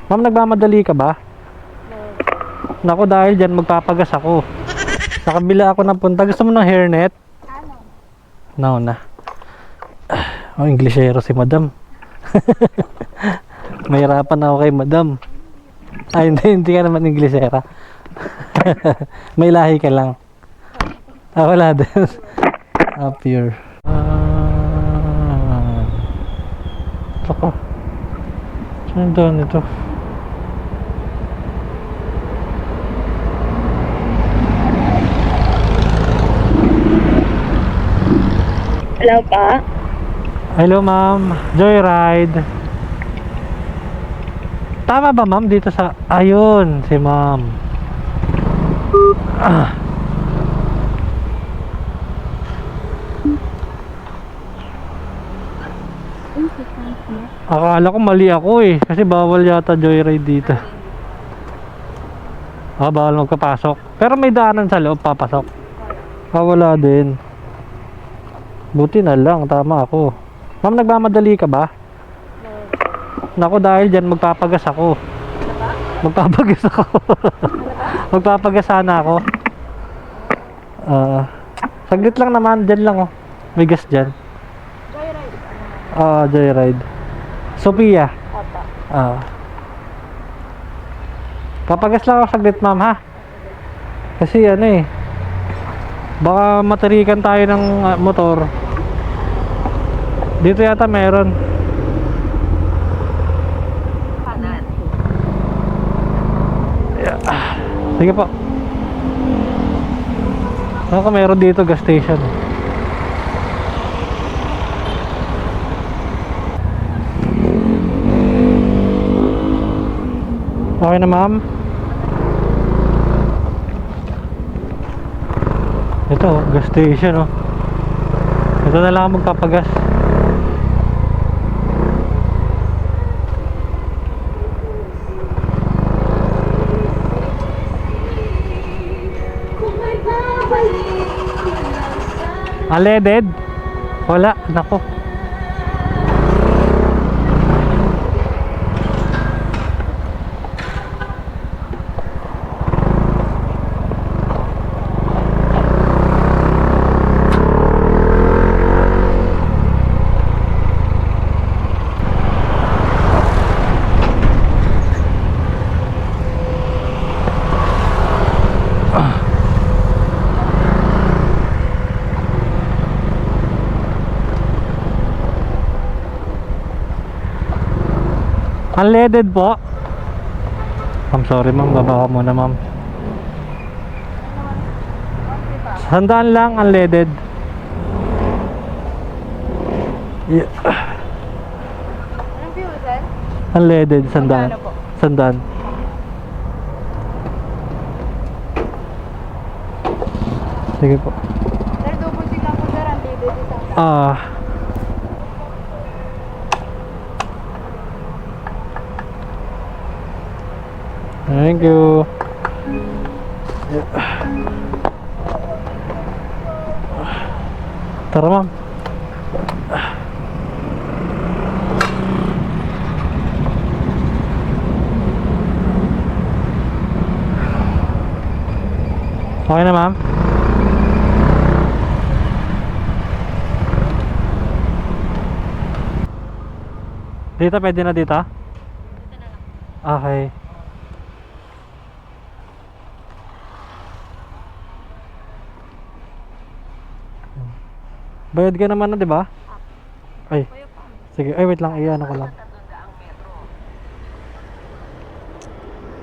Ma'am, nagmamadali ka ba? Naku, dahil dyan magpapagas ako. Sa kabila ako napunta. Gusto mo ng hairnet? No na. Oh, Englishero si madam. Mahirapan ako kay madam. Ay, hindi ka naman Englishera. May lahi ka lang. Ah, wala din. Ah, pure. Ito ko. Saan doon ito? Hello pa? Hello ma'am, Joyride. Tama ba ma'am dito sa... Ayun, si ma'am. Akala ko mali ako eh. Kasi bawal yata joyride dito. Ah, bawal magpapasok. Pero may daanan sa loob, papasok. Ah, wala din. Buti na lang, tama ako. Ma'am, nagmamadali ka ba? Naku, dahil dyan magpapagas ako. Magpapagas ako. Magpapagas sana ako. Saglit lang naman, dyan lang oh. May gas dyan. Joyride? Joyride. Sophia? Papagas lang ako saglit ma'am ha. Kasi ano eh, baka matarikan tayo ng motor. Dito yata meron. Sige po. Ako meron dito gas station. Okay na ma'am. Ito gas station oh. Ito na lang magpapagas. Unleaded? Wala, nako. Unleaded po. I'm sorry ma'am, baba ka muna ma'am. 100 lang unleaded. Yeah. Anong fuel, sir? Unleaded, 100. Magkano po? 100. Sige po. Sir, double check lang po, sir. Ang libre dito. Thank you. Tara ma'am. Okay na ma'am. Dito pwede na dito? Okay. Bayad ka naman na, di ba? Ay. Sige. Ay, wait lang. Iyan ako lang.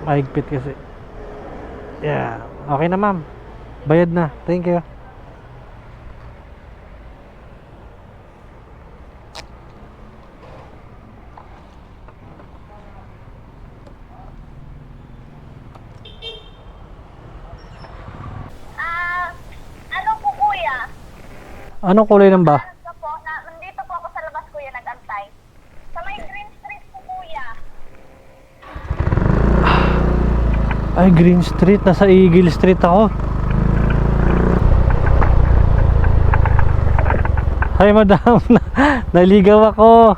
Mahigpit kasi. Yeah. Okay na, ma'am. Bayad na. Thank you. Ano po, kuya? Anong kulay ng ba? Nandito po ako sa labas, kuya, nag-antay. Sa may Green Street po, kuya. Ay, Green Street. Nasa Eagle Street ako. Hi, madam. Naligaw ako.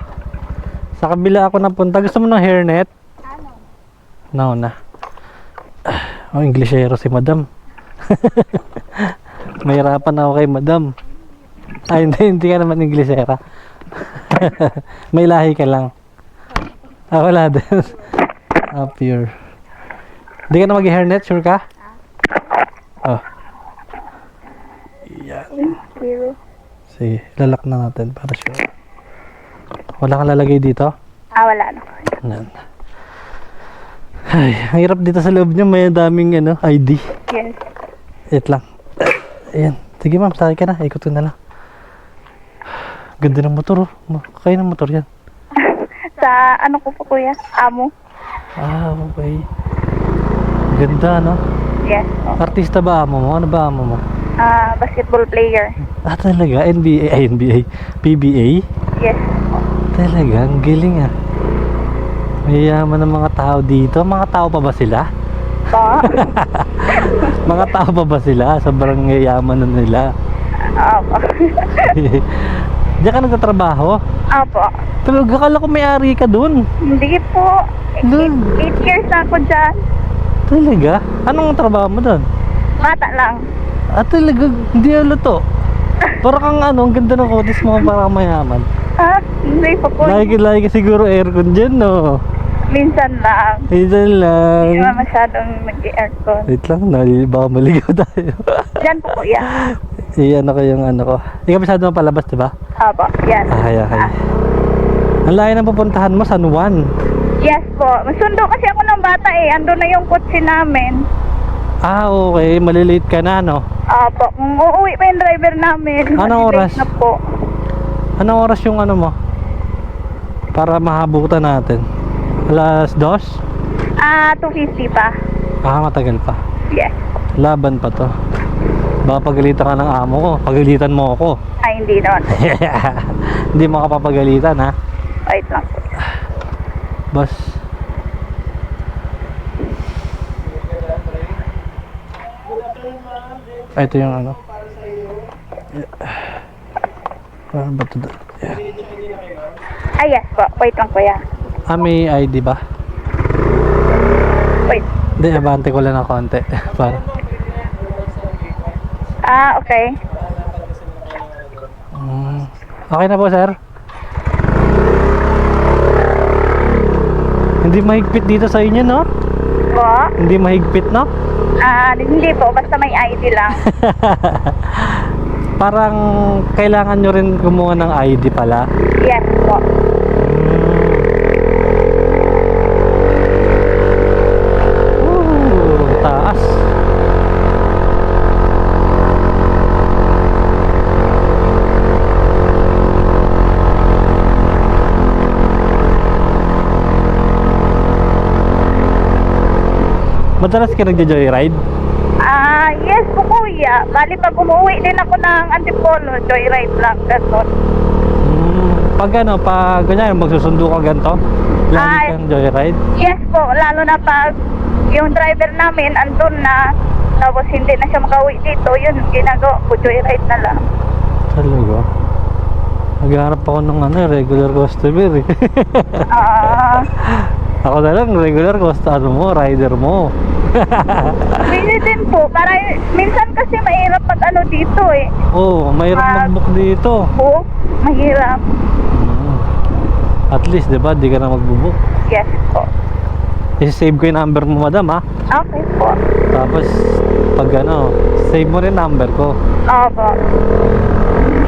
Sa kabila ako napunta. Gusto mo ng hairnet? Ano? Nauna. Oh, Englishero si madam. Mahirapan ako kay madam. Ay, hindi ka naman Englishera. May lahi ka lang. Ah, wala din. Ah, pure. Hindi ka na mag-hairnet, sure ka? Oh. Yan. Sige, lalak na natin para sure. Wala kang lalagay dito? Wala na. Yan. Ay, ang hirap dito sa loob niya. May daming ID. Yes. Wait lang. Ayan. Sige ma'am, sakay ka na. Ikot ko na lang. Ganda ng motor oh. Kaya ng motor yan. Sa ano ko po kuya? Amo? Ah, okay. Ganda, no? Yes. Oh. Artista ba amo mo? Ano ba amo mo? Basketball player. Ah, talaga? NBA? PBA? Yes. Talaga? Ang galing ah. Mayayaman ng mga tao dito. Mga tao pa ba sila? Po? Mga tao pa ba sila? Sobrang yayaman na nila. Opo. Diyan ka nagtatrabaho? Opo. Pero akala ko may-ari ka dun. Hindi po. Dun. 8 years na ako dyan. Talaga? Anong trabaho mo dun? Bata lang. Ah, talaga? Hindi to. Parang kang ang ganda ng kotis mo, parang mayaman. Hindi po po. Lagi ka siguro aircon dyan, no? Minsan lang. Minsan lang. Hindi naman masyadong nag-aircon. Wait lang, baka maligaw tayo. Dyan po kuya. Ano ko yung ano ko. Hindi ka masyado mapalabas, diba? Opo. Yes. Okay. Ang layo ng pupuntahan mo, San Juan. Yes po. Masundo kasi ako ng bata eh. Ando na yung kotse namin. Ah, okay. Malilate ka na, no? Opo. Kung uuwi pa yung driver namin. Anong oras? Na po. Anong oras yung ano mo? Para mahabutan natin. Alas 2? 2:50 pa. Ah, matagal pa. Yes. Laban pa to. Baka pagalitan ka ng amo ko. Pagalitan mo ako. Ay, hindi naman. Hindi mo ka papagalitan, ha? Wait lang po. Boss. Ay, ito yung ano. Ano ba ito? Ay, yes po. Wait lang kuya. Ah, may ID ba? Wait. Hindi, abante ko lang ng konti. Para. Okay. Okay na po, sir. Hindi mahigpit dito sa inyo, no? Po? Hindi mahigpit, no? Hindi po. Basta may ID lang. Parang kailangan nyo rin kumuha ng ID pala. Yes po. Taas. Madalas ka nagja-joyride? Yes po kuya. Bali pag umuwi din ako ng Antipolo, joyride lang. Ganun. Pag ganyan, magsusundo ka ganito? Lagi kang joyride? Yes po. Lalo na pag yung driver namin andun na, tapos hindi na siya makauwi dito, yun ginagawa ko, joyride na lang. Talaga? Naghahanap ako ng regular customer eh. Ako na lang, regular rider mo. Pwede din po, para minsan kasi mahirap pag dito eh. Oo, mahirap mag-book dito. Po, mahirap. At least, diba, di ka na mag-book. Yes po. I-save ko yung number mo, madam, ha? Okay po. Tapos, pag save mo rin number ko. Opo.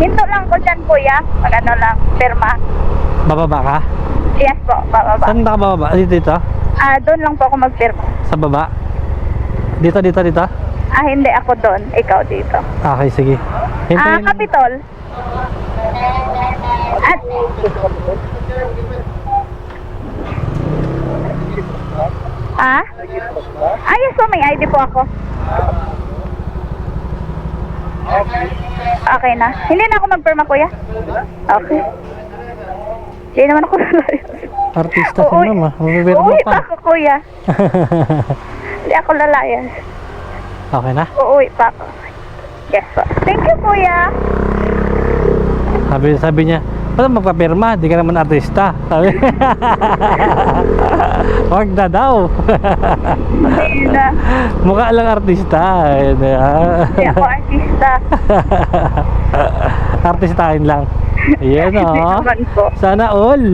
Hinto lang ko dyan kuya, pag lang, perma. Bababa ka? Yes po, bababa. Saan ka bababa? Dito? Doon lang po ako magpirma. Sa baba? Dito? Hindi ako doon, ikaw dito. Okay, sige. Hintayin. Capitol. At yes po, may ID po ako. Okay na. Hindi na ako magpirma kuya. Okay. Hindi naman ako lalayas. Artista si mama. Mabibirma Uuwi pa. pa ako kuya. Hindi ako lalayas. Okay na? Uuwi pa ako. Yes po. Thank you kuya. Sabi niya, Ano magpapirma? Di ka naman artista. Sabi. Wag na daw. Hindi na. Mukha lang artista. Ayun, Hindi ako artista. Artistahin lang. Ayan Hindi o. naman po. Sana all.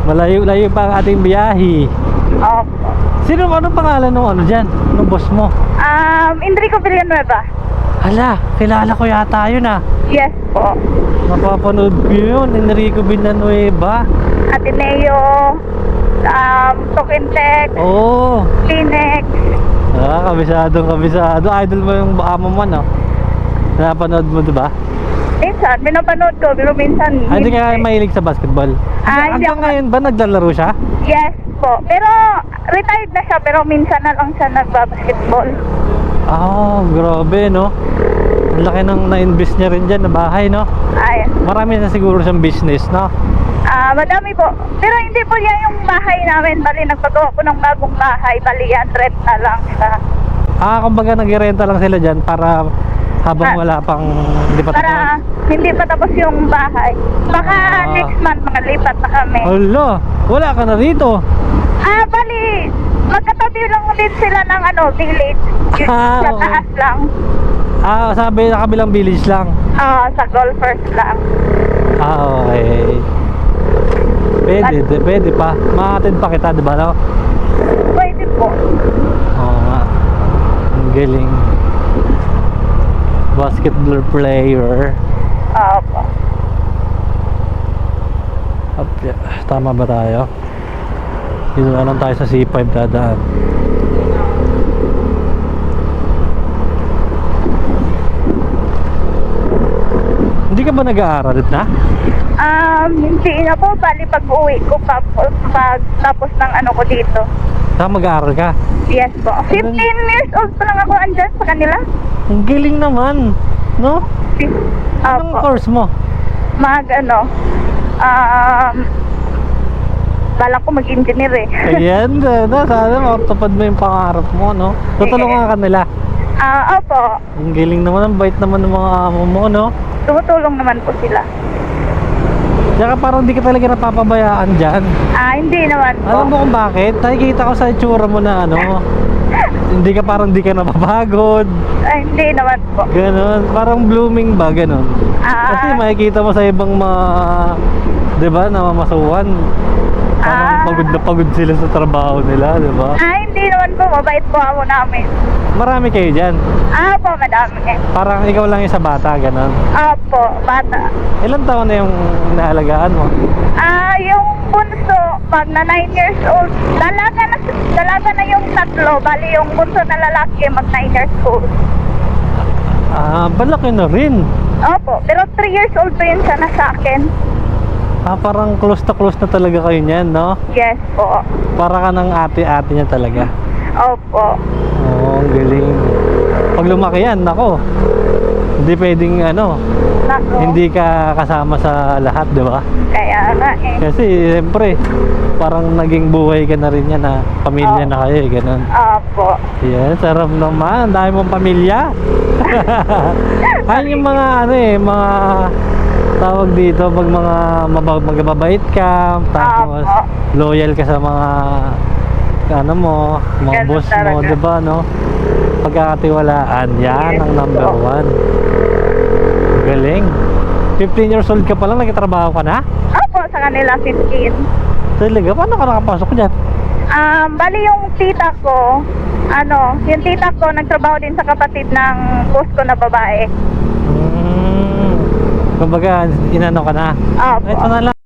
Malayo-layo pa ang ating biyahe. Opo. Anong pangalan ng ano dyan? Anong boss mo? Enrico Villanueva. Hala, kilala ko yata yun ah. Yes po. Napapanood ko yun, Enrico Villanueva. Ateneo, Tokintec, Oo. Linex. Kabisado. Idol mo yung amo mo, no? Napanood mo, diba? Minsan, pinapanood ko, pero minsan Hindi ka mahilig sa basketball? Hindi Hanggang ako. ngayon ba naglalaro siya? Yes po. Pero retired na siya, pero minsan na lang siya nagbabasketball. Grabe, no? Ang laki ng na-invest niya rin dyan na bahay, no? Ay, Marami na siguro siyang business, no? madami po. Pero hindi po yan yung bahay namin. Bali, nagpagawa ko ng bagong bahay. Bali, yan, rent na lang siya. Kumbaga nag-renta lang sila dyan para habang wala pang hindi pa tapos. Para hindi pa tapos yung bahay. Baka next month, mga lipat na kami. Hala, wala ka na rito. Bali, magkatabi lang din sila ng village. Yung sa Okay. taas lang. Sabi na kabilang village lang. Sa golfers lang. Okay. Pwede pa. Makatid pa kita, di ba, no? Pwede po. Oo nga. Ang galing. Basketball player. Opo. Tama ba tayo? Dito na lang tayo sa C5 dadaan. Hindi ka ba nag-aaral na? Hindi na po. Bali, pag-uwi ko pag tapos ng ko dito. Mag-aaral ka? Yes po. 15 years old pa lang ako andyan sa kanila. Ang galing naman, no? Anong Opo. course mo? Balak ko mag-engineer eh. Ayan, sana matupad mo yung pangarap mo, no? Tutulungan ka nila. Opo. Ang galing naman, ang bait naman ng mga amo mo, no? Tumutulong naman po sila. Tsaka parang di ka talaga napapabayaan dyan. Hindi naman po. Alam mo kung bakit? Nakikita ko sa itsura mo na hindi ka napapagod. Hindi naman po. Ganon, parang blooming ba, ganon. Kasi makikita mo sa ibang mga, di ba, namamasuhan. Parang pagod sila sa trabaho nila, di ba? Hindi naman po. Mabait po ako namin. Marami kayo dyan. Opo, madami eh. Parang ikaw lang yung sa bata, ganon. Opo, bata. Ilang taon na yung naalagaan mo? Yung bunso, pag na 9 years old, dalaga na yung tatlo. Bali, yung bunso na lalaki, mag 9 years old. Balaki na rin. Opo, pero 3 years old pa yun siya na sa akin. Parang close na talaga kayo niyan, no? Yes po. Para ka ng ate-ate niya talaga. Opo. Oo, ang galing. Pag lumaki yan, nako. Hindi pwedeng Nako. hindi ka kasama sa lahat, di ba? Kaya nga eh. Kasi siyempre, parang naging buhay ka na rin yan na pamilya na kayo, ganun. Opo. Yan, sarap naman. Ang dami mong pamilya. Ayun yung mga mga tawag dito, pag mga mababait ka, tapos loyal ka sa mga mga Ganun boss mo, talaga. 'di ba, no? Pagkakatiwalaan, yan ang number Oo. 1. Galing. 15 years old ka pa lang, nagtatrabaho ka na? Opo, sa kanila 15. Talaga, paano ka nakapasok dyan? Bali yung tita ko, yung tita ko nagtrabaho din sa kapatid ng boss ko na babae. Kumbaga, inano ka na? Opo. Ito na lang.